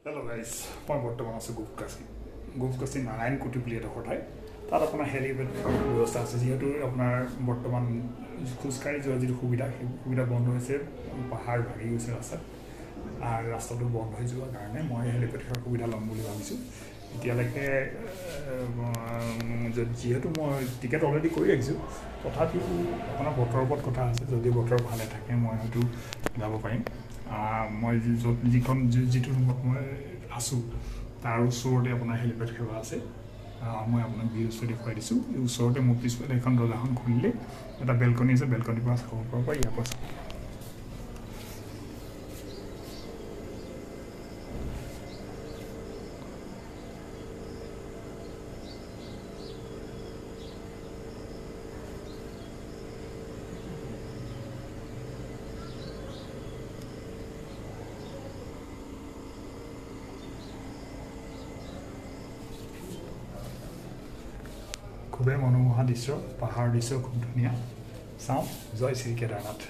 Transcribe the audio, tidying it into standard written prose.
Hello guys, মই বৰ্তমান আছোঁ গুপকাশী নাৰায়ণকোটি বুলি এডোখৰ ঠাই তাত আপোনাৰ হেলিপেড ব্যৱস্থা আছে যিহেতু আপোনাৰ বৰ্তমান খোজকাঢ়ি যোৱা যিটো সুবিধা সেই সুবিধা বন্ধ হৈছে পাহাৰ ভাঙি গৈছে আৰু ৰাস্তাটো বন্ধ হৈ যোৱাৰ কাৰণে মই হেলিপেডৰ সুবিধা ল'ম বুলি ভাবিছোঁ এতিয়ালৈকে যিহেতু মই টিকেট অলৰেডি কৰি ৰাখিছোঁ তথাপিও আপোনাৰ বতৰৰ ওপৰত কথা আছে যদি বতৰ ভালে থাকে মই হয়তো যাব পাৰিম মই যিটো ৰুমত মই আছোঁ তাৰ ওচৰতে আপোনাৰ হেলিপেড সেৱা আছে মই আপোনাক ভিউজটো দেখুৱাই দিছোঁ এই ওচৰতে মোৰ পিছফালে এখন দৰ্জাখন খুলিলে এটা বেলকনি আছে বেলকনিৰ পৰা চাব পৰা ইয়াৰ পৰা খুবেই মনোমোহা দৃশ্য পাহাৰৰ দৃশ্য খুব ধুনীয়া চাওঁ জয় শ্ৰী কেদাৰনাথ